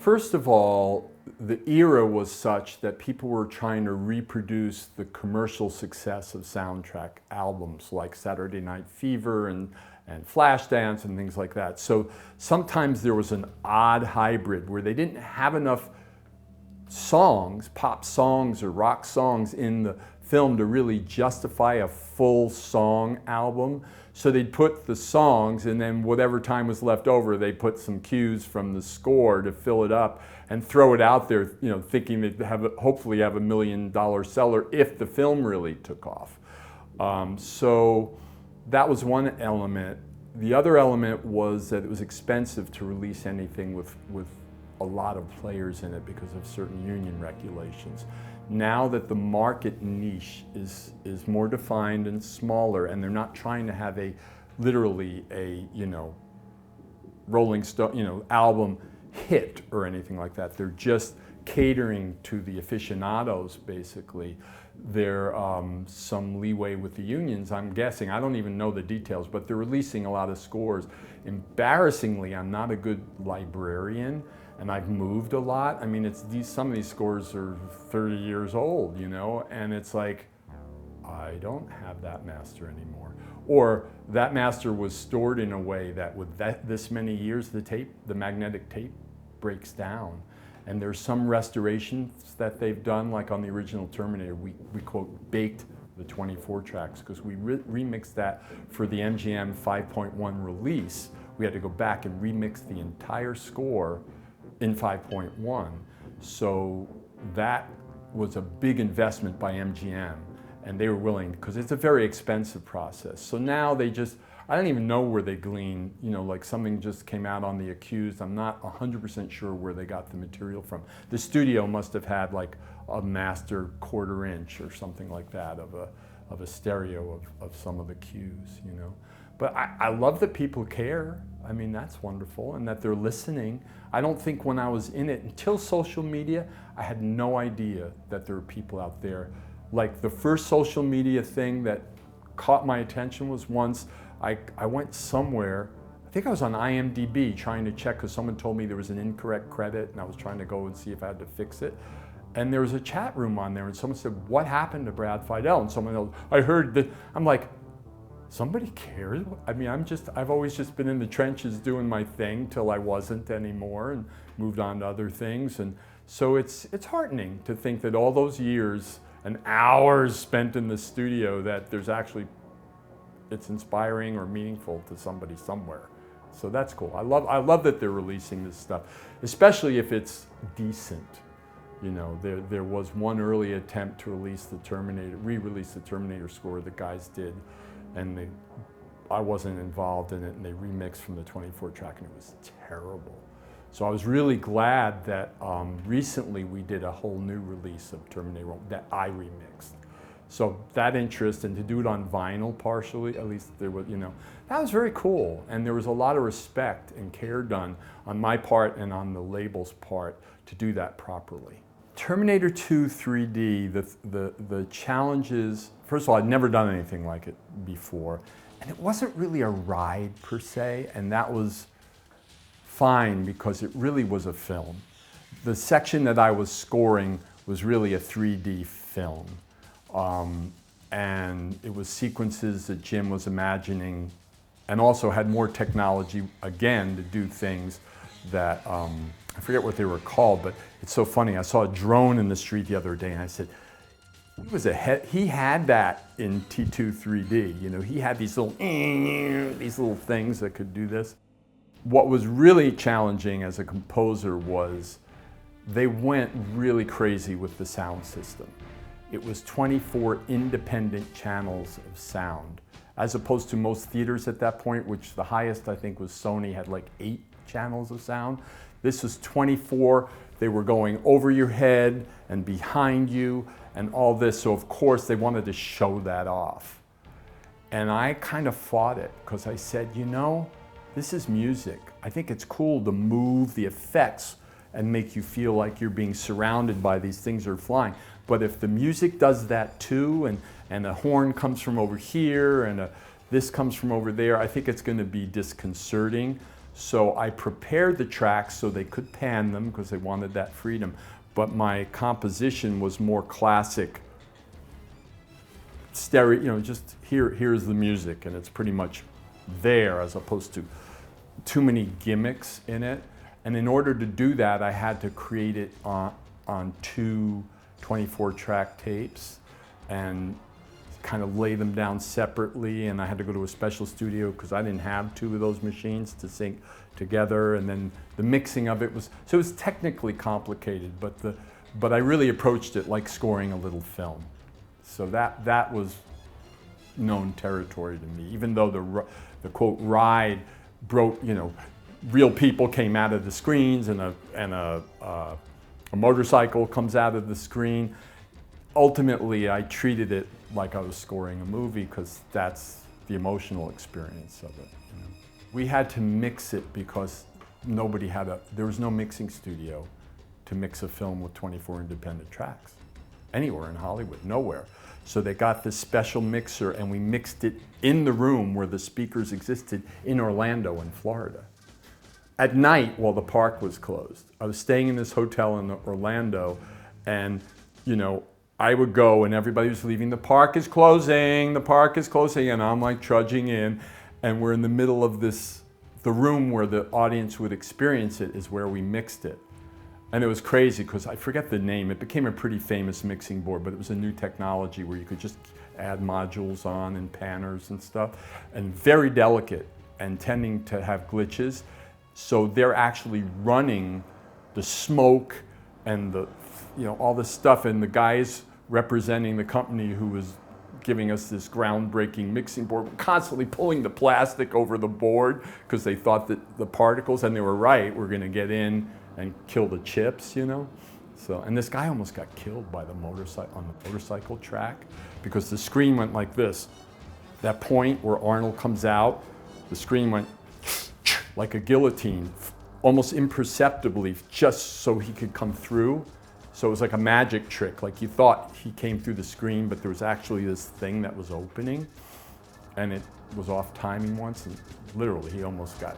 first of all, the era was such that people were trying to reproduce the commercial success of soundtrack albums like Saturday Night Fever and Flashdance and things like that. So sometimes there was an odd hybrid where they didn't have enough songs, pop songs or rock songs in the film to really justify a full song album. So they'd put the songs, and then whatever time was left over, they put some cues from the score to fill it up and throw it out there, you know, thinking they'd hopefully have $1 million seller if the film really took off. So that was one element. The other element was that it was expensive to release anything with a lot of players in it because of certain union regulations. Now that the market niche is more defined and smaller, and they're not trying to have literally a Rolling Stone album hit or anything like that. They're just catering to the aficionados basically. There's some leeway with the unions, I'm guessing. I don't even know the details, but they're releasing a lot of scores. Embarrassingly, I'm not a good librarian, and I've moved a lot. I mean, some of these scores are 30 years old, you know, and it's like, I don't have that master anymore. Or that master was stored in a way that with this many years, the magnetic tape breaks down. And there's some restorations that they've done, like on the original Terminator, we quote, baked the 24 tracks because we remixed that for the MGM 5.1 release. We had to go back and remix the entire score in 5.1. So that was a big investment by MGM, and they were willing, because it's a very expensive process. So now I don't even know where they glean, like something just came out on The Accused. I'm not 100% sure where they got the material from. The studio must have had like a master 1/4 inch or something like that of a stereo of some of the cues, But I love that people care. I mean, that's wonderful, and that they're listening. I don't think when I was in it, until social media, I had no idea that there were people out there. Like the first social media thing that caught my attention was once I went somewhere, I think I was on IMDb trying to check because someone told me there was an incorrect credit, and I was trying to go and see if I had to fix it. And there was a chat room on there, and someone said, "What happened to Brad Fiedel?" And someone else, I heard that. I'm like, somebody cares? I mean, I've always just been in the trenches doing my thing till I wasn't anymore and moved on to other things. And so it's heartening to think that all those years and hours spent in the studio, that it's inspiring or meaningful to somebody somewhere. So that's cool. I love that they're releasing this stuff, especially if it's decent. There was one early attempt to re-release the Terminator score the guys did, and I wasn't involved in it, and they remixed from the 24 track, and it was terrible. So I was really glad that recently we did a whole new release of Terminator that I remixed. So that interest, and to do it on vinyl partially, at least there was, that was very cool. And there was a lot of respect and care done on my part and on the label's part to do that properly. Terminator 2-3D, the challenges, first of all, I'd never done anything like it before. And it wasn't really a ride per se, and that was fine because it really was a film. The section that I was scoring was really a 3D film. And it was sequences that Jim was imagining, and also had more technology, again, to do things that, I forget what they were called, but it's so funny. I saw a drone in the street the other day, and I said, he had that in T2-3D. He had these little things that could do this. What was really challenging as a composer was they went really crazy with the sound system. It was 24 independent channels of sound, as opposed to most theaters at that point, which the highest I think was Sony, had like 8 channels of sound. This was 24. They were going over your head and behind you and all this. So of course they wanted to show that off. And I kind of fought it because I said, this is music. I think it's cool to move the effects and make you feel like you're being surrounded by these things that are flying. But if the music does that too, and a horn comes from over here, and this comes from over there, I think it's going to be disconcerting. So I prepared the tracks so they could pan them because they wanted that freedom. But my composition was more classic stereo, you know, just here's the music and it's pretty much there, as opposed to too many gimmicks in it. And in order to do that, I had to create it on two 24-track tapes and kind of lay them down separately, and I had to go to a special studio because I didn't have two of those machines to sync together, and then the mixing of it was, so it was technically complicated, but I really approached it like scoring a little film. So that was known territory to me, even though the quote ride broke, you know, real people came out of the screens and a motorcycle comes out of the screen. Ultimately, I treated it like I was scoring a movie because that's the emotional experience of it. You know? We had to mix it because there was no mixing studio to mix a film with 24 independent tracks. Anywhere in Hollywood, nowhere. So they got this special mixer and we mixed it in the room where the speakers existed in Orlando in Florida. At night, while the park was closed, I was staying in this hotel in Orlando, and you know, I would go and everybody was leaving, the park is closing, and I'm like trudging in, and we're in the middle of this, the room where the audience would experience it is where we mixed it. And it was crazy because I forget the name, it became a pretty famous mixing board, but it was a new technology where you could just add modules on and panners and stuff, and very delicate and tending to have glitches. So they're actually running the smoke and the, you know, all this stuff, and the guys representing the company who was giving us this groundbreaking mixing board were constantly pulling the plastic over the board because they thought that the particles, and they were right, were going to get in and kill the chips, you know. So, and this guy almost got killed by the motorcycle on the motorcycle track because the screen went like this. That point where Arnold comes out, the screen went like a guillotine, almost imperceptibly, just so he could come through. So it was like a magic trick, like you thought he came through the screen, but there was actually this thing that was opening, and it was off timing once, and literally he almost got